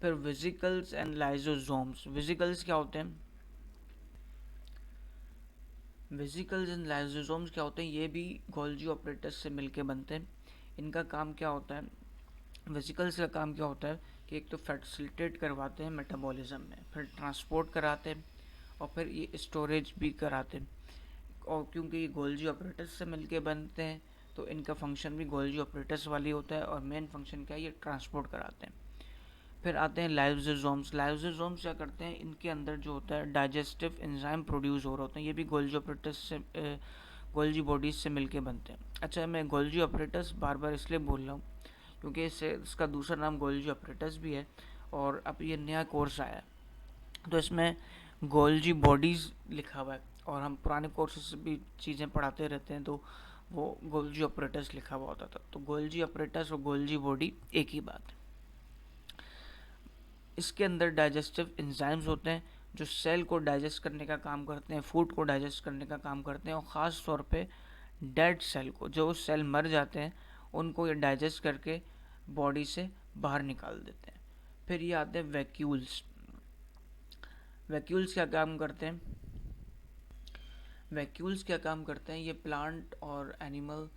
फिर vesicles and lysosomes. Vesicles क्या होते हैं? वेसिकल्स एंड लाइसोसोम्स क्या होते हैं? ये भी गोल्जी ऑपरेटस से मिलके बनते हैं। इनका काम क्या होता है? वेसिकल्स का काम क्या होता है कि एक तो फैसिलिटेट करवाते हैं मेटाबॉलिज्म में, फिर ट्रांसपोर्ट कराते हैं, और फिर ये स्टोरेज भी कराते हैं। और क्योंकि ये गोल्जी ऑपरेटस से मिलके बनते हैं तो इनका फंक्शन भी गोल्जी ऑपरेटस वाली होता है, और मेन फंक्शन क्या है? ये ट्रांसपोर्ट कराते हैं। फिर आते हैं लाइसोसोम्स। लाइसोसोम्स क्या करते हैं? इनके अंदर जो होता है डाइजेस्टिव एंजाइम प्रोड्यूस हो रहे होते हैं। ये भी गोल्जी ऑपरेटस से गोल्जी बॉडीज से मिलके बनते हैं। अच्छा, मैं गोल्जी ऑपरेटस बार बार इसलिए बोल रहा हूँ क्योंकि इसका दूसरा नाम गोल्जी ऑपरेटस भी है, और अब ये नया कोर्स आया है तो इसमें गोल्जी बॉडीज़ लिखा हुआ है, और हम पुराने कोर्सेज से भी चीज़ें पढ़ाते रहते हैं तो वो गोल्जी ऑपरेटस लिखा हुआ होता था। तो गोल्जी ऑपरेटस और गोल्जी बॉडी एक ही बात है। इसके अंदर डाइजेस्टिव एंजाइम्स होते हैं जो सेल को डाइजेस्ट करने का काम करते हैं, फूड को डाइजेस्ट करने का काम करते हैं, और ख़ास तौर पे डेड सेल को, जो सेल मर जाते हैं उनको ये डाइजेस्ट करके बॉडी से बाहर निकाल देते हैं। फिर ये आते हैं वैक्यूल्स। वैक्यूल्स क्या काम करते हैं? वैक्यूल्स क्या काम करते हैं? ये प्लांट और एनिमल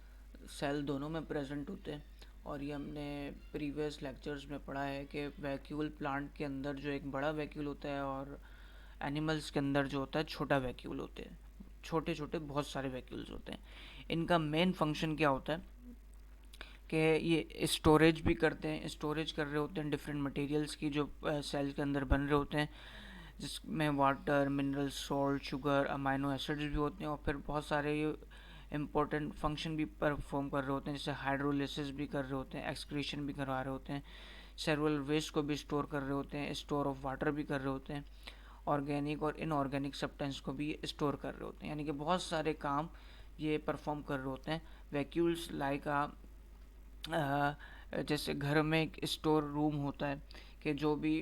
सेल दोनों में प्रेजेंट होते हैं, और ये हमने प्रीवियस लेक्चर्स में पढ़ा है कि वैक्यूल प्लांट के अंदर जो एक बड़ा वैक्यूल होता है, और एनिमल्स के अंदर जो होता है छोटा वैक्यूल होते हैं। छोटे छोटे बहुत सारे वैक्यूल्स होते हैं। इनका मेन फंक्शन क्या होता है कि ये स्टोरेज भी करते हैं, स्टोरेज कर रहे होते हैं डिफरेंट मटेरियल्स की जो सेल के अंदर बन रहे होते हैं, जिसमें water, mineral, salt, sugar, amino acids भी होते हैं, और फिर बहुत सारे इम्पोर्टेंट फंक्शन भी परफॉर्म कर रहे होते हैं, जैसे हाइड्रोलिसिस भी कर रहे होते हैं, एक्सक्रीशन भी करवा रहे होते हैं, सेलुलर वेस्ट को भी स्टोर कर रहे होते हैं, स्टोर ऑफ वाटर भी कर रहे होते हैं, ऑर्गेनिक और इनऑर्गेनिक सब्सटेंस को भी स्टोर कर रहे होते हैं। यानी कि बहुत सारे काम ये परफॉर्म कर रहे होते हैं। वैक्यूल्स लाइक जैसे घर में एक स्टोर रूम होता है कि जो भी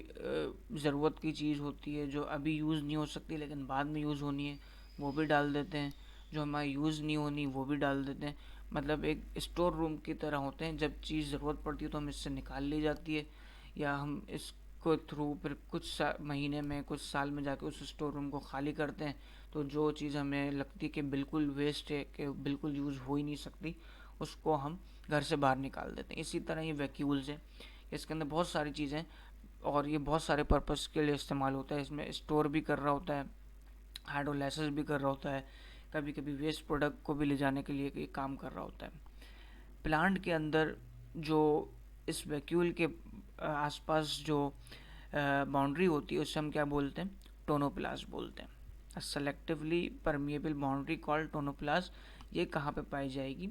ज़रूरत की चीज़ होती है जो अभी यूज़ नहीं हो सकती लेकिन बाद में यूज़ होनी है, वो भी डाल देते हैं। जो हमारी यूज़ नहीं होनी वो भी डाल देते हैं। मतलब एक स्टोर रूम की तरह होते हैं। जब चीज़ ज़रूरत पड़ती है तो हम इससे निकाल ली जाती है, या हम इसको थ्रू फिर कुछ महीने में, कुछ साल में जाके उस स्टोर रूम को खाली करते हैं। तो जो चीज़ हमें लगती है कि बिल्कुल वेस्ट है, कि बिल्कुल यूज़ हो ही नहीं सकती, उसको हम घर से बाहर निकाल देते हैं। इसी तरह ये वैक्यूल्स है, इसके अंदर बहुत सारी चीज़ें, और ये बहुत सारे पर्पस के लिए इस्तेमाल होता है। इसमें स्टोर भी कर रहा होता है, हाइड्रोलाइसिस भी कर रहा होता है, कभी कभी वेस्ट प्रोडक्ट को भी ले जाने के लिए ये काम कर रहा होता है। प्लांट के अंदर जो इस वैक्यूल के आसपास जो बाउंड्री होती है उसे हम क्या बोलते हैं? टोनोप्लास्ट बोलते हैं। Selectively permeable boundary called tonoplast. ये कहाँ पे पाई जाएगी?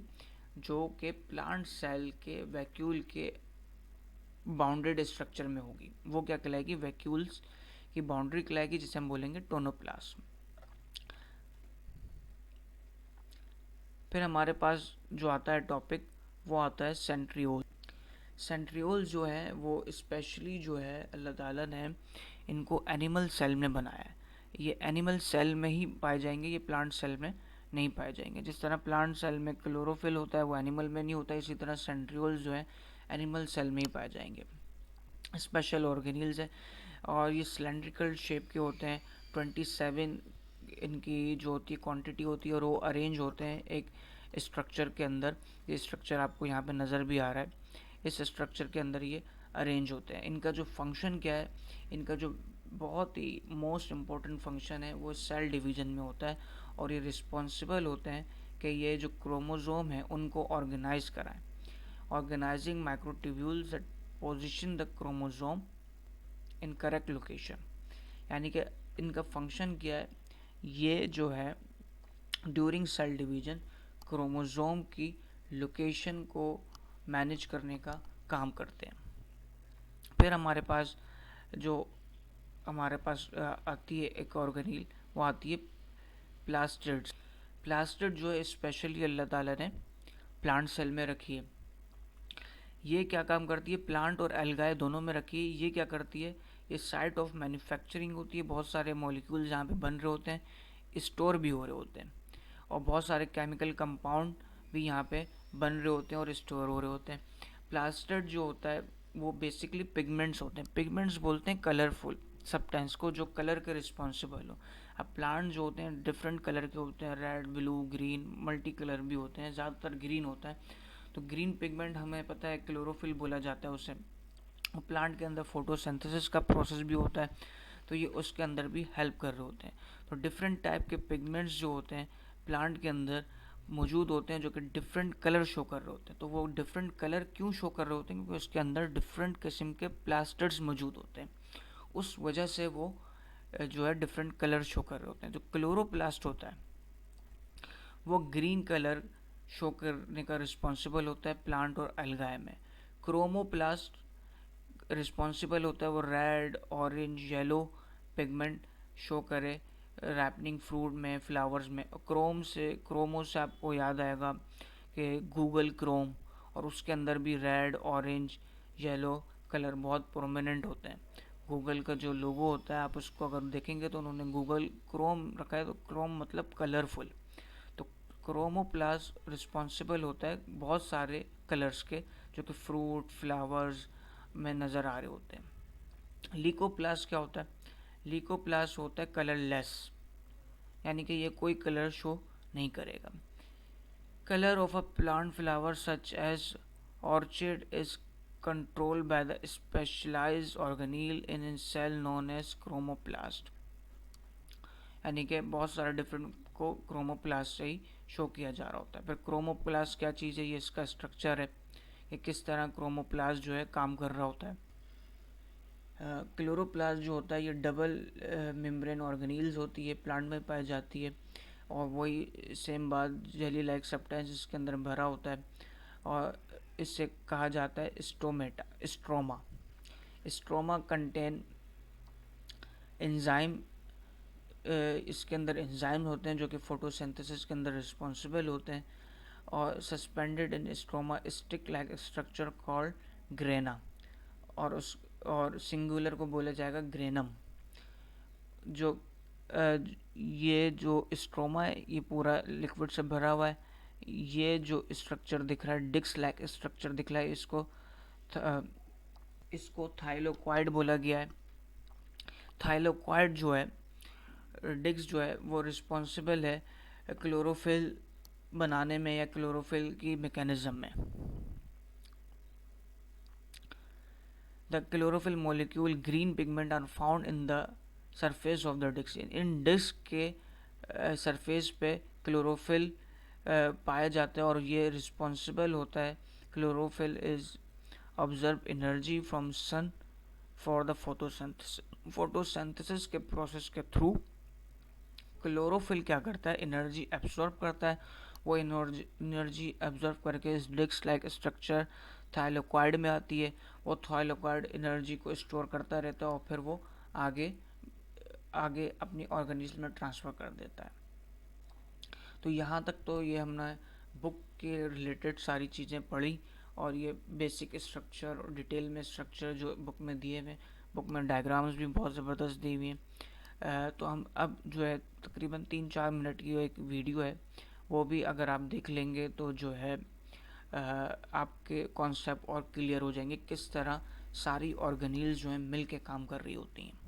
जो कि प्लांट सेल के वैक्यूल के बाउंडेड स्ट्रक्चर में होगी। वो क्या कहलाएगी? वैक्यूल्स की बाउंड्री कहलाएगी, जिसे हम बोलेंगे टोनोप्लास्ट। फिर हमारे पास जो आता है टॉपिक, वो आता है सेंट्रियोल। सेंट्रियोल जो है वो स्पेशली जो है अल्लाह ताला ने इनको एनिमल सेल में बनाया है। ये एनिमल सेल में ही पाए जाएंगे, ये प्लांट सेल में नहीं पाए जाएंगे। जिस तरह प्लांट सेल में क्लोरोफिल होता है वो एनिमल में नहीं होता, इसी तरह सेंट्रियोल्स जो है एनिमल सेल में ही पाए जाएंगे। स्पेशल ऑर्गेनिल्स है, और ये सिलेंड्रिकल शेप के होते हैं। 27 इनकी जो होती है क्वांटिटी होती है, और वो अरेंज होते हैं एक स्ट्रक्चर के अंदर। ये स्ट्रक्चर आपको यहाँ पे नज़र भी आ रहा है। इस स्ट्रक्चर के अंदर ये अरेंज होते हैं। इनका जो फंक्शन क्या है? इनका जो बहुत ही मोस्ट इम्पॉर्टेंट फंक्शन है वो सेल डिवीज़न में होता है, और ये रिस्पॉन्सिबल होते हैं कि ये जो क्रोमोज़ोम है उनको ऑर्गेनाइज कराएं। Organising microtubules that position the chromosome in correct location. यानी कि इनका फंक्शन क्या है? ये जो है ड्यूरिंग सेल डिवीजन क्रोमोज़ोम की लोकेशन को मैनेज करने का काम करते हैं। फिर हमारे पास जो आती है एक ऑर्गेनील, वो आती है प्लास्टिड्स। प्लास्टिड जो है स्पेशली अल्लाह ताला ने प्लांट सेल में रखी है। ये क्या काम करती है? प्लांट और एल्गाए दोनों में रखी है। ये क्या करती है? ये साइट ऑफ मैन्युफैक्चरिंग होती है। बहुत सारे मॉलिक्यूल्स जहाँ पे बन रहे होते हैं, स्टोर भी हो रहे होते हैं, और बहुत सारे केमिकल कंपाउंड भी यहाँ पे बन रहे होते हैं और स्टोर हो रहे होते हैं। प्लास्टिड जो होता है वो बेसिकली पिगमेंट्स होते हैं। पिगमेंट्स बोलते हैं कलरफुल सब्सटेंस को जो कलर के रिस्पॉन्सिबल हो। अब प्लांट जो होते हैं डिफरेंट कलर के होते हैं, red, blue, green, multi colour भी होते हैं, ज़्यादातर ग्रीन होता है। तो ग्रीन पिगमेंट हमें पता है क्लोरोफिल बोला जाता है उसे। प्लांट के अंदर फोटोसिंथेसिस का प्रोसेस भी होता है, तो ये उसके अंदर भी हेल्प कर रहे होते हैं। तो डिफरेंट टाइप के पिगमेंट्स जो होते हैं प्लांट के अंदर मौजूद होते हैं जो कि डिफरेंट कलर शो कर रहे होते हैं। तो वो डिफरेंट कलर क्यों शो कर रहे होते हैं? क्योंकि उसके अंदर डिफरेंट किस्म के प्लास्टर्स मौजूद होते हैं, उस वजह से वो जो है डिफरेंट कलर शो कर रहे होते हैं। जो क्लोरोप्लास्ट होता है वो ग्रीन कलर शो करने का रिस्पॉन्सिबल होता है प्लांट और एल्गाए में। क्रोमोप्लास्ट रिस्पॉन्सिबल होता है वो red, orange, yellow pigment show करे रैपनिंग फ्रूट में, फ्लावर्स में। क्रोमो से आपको याद आएगा कि गूगल क्रोम, और उसके अंदर भी रेड, ऑरेंज, येलो कलर बहुत प्रोमिनेंट होते हैं। गूगल का जो लोगो होता है आप उसको अगर देखेंगे तो उन्होंने गूगल क्रोम रखा है, तो क्रोम मतलब कलरफुल। तो क्रोमोप्लास्ट रिस्पॉन्सिबल होता है बहुत सारे कलर्स के जो कि फ्रूट, फ्लावर्स में नज़र आ रहे होते हैं। लीकोप्लास्ट क्या होता है? लीकोप्लास्ट होता है कलरलेस, यानी कि ये कोई कलर शो नहीं करेगा। Colour of a plant flower such as orchid is controlled by the specialized organelle in a cell known as chromoplast, यानी कि बहुत सारे डिफरेंट को क्रोमोप्लास्ट से ही शो किया जा रहा होता है। फिर क्रोमोप्लास्ट क्या चीज़ है, ये इसका स्ट्रक्चर है कि किस तरह क्रोमोप्लास्ट जो है काम कर रहा होता है। क्लोरोप्लास्ट जो होता है ये डबल मेम्ब्रेन ऑर्गेनील्स होती है, प्लांट में पाई जाती है, और वही सेम बात जेली लाइक सब्सटेंस इसके अंदर भरा होता है, और इससे कहा जाता है स्ट्रोमा। स्ट्रोमा कंटेन एंजाइम, इसके अंदर एंजाइम होते हैं जो कि फोटोसिंथेसिस के अंदर रिस्पॉन्सिबल होते हैं, और suspended in stroma stick like structure called grana, और सिंगुलर को बोला जाएगा ग्रेनम। जो ये जो स्ट्रोमा है ये पूरा लिक्विड से भरा हुआ है। ये जो स्ट्रक्चर दिख रहा है डिस्क लाइक स्ट्रक्चर दिख रहा है, इसको थाइलोक्वाइड बोला गया है। थाइलोक्वाइड जो है, डिस्क जो है वो रिस्पॉन्सिबल है क्लोरोफिल बनाने में या क्लोरोफिल की मैकेनिज्म में। The chlorophyll molecule green pigment are found in the surface of the disc. इन डिस्क के सरफेस पे क्लोरोफिल पाया जाता है, और ये रिस्पॉन्सिबल होता है। Chlorophyll is observe energy from sun for the photosynthesis के प्रोसेस के थ्रू क्लोरोफिल क्या करता है, एनर्जी एब्जॉर्ब करता है। वो एनर्जी एब्जॉर्ब करके इस डिस्क लाइक स्ट्रक्चर थाइलोक्वाइड में आती है। वो थाइलोक्वाइड एनर्जी को स्टोर करता रहता है और फिर वो आगे आगे अपनी ऑर्गेनिज्म में ट्रांसफ़र कर देता है। तो यहाँ तक तो ये हमने बुक के रिलेटेड सारी चीज़ें पढ़ी, और ये बेसिक स्ट्रक्चर और डिटेल में स्ट्रक्चर जो बुक में दिए हुए, बुक में डायग्राम्स भी बहुत ज़बरदस्त दी हुई हैं। तो हम अब जो है तकरीबन 3-4 मिनट की एक वीडियो है, वो भी अगर आप देख लेंगे तो जो है आपके कॉन्सेप्ट और क्लियर हो जाएंगे किस तरह सारी ऑर्गेनील्स जो हैं मिल के काम कर रही होती हैं।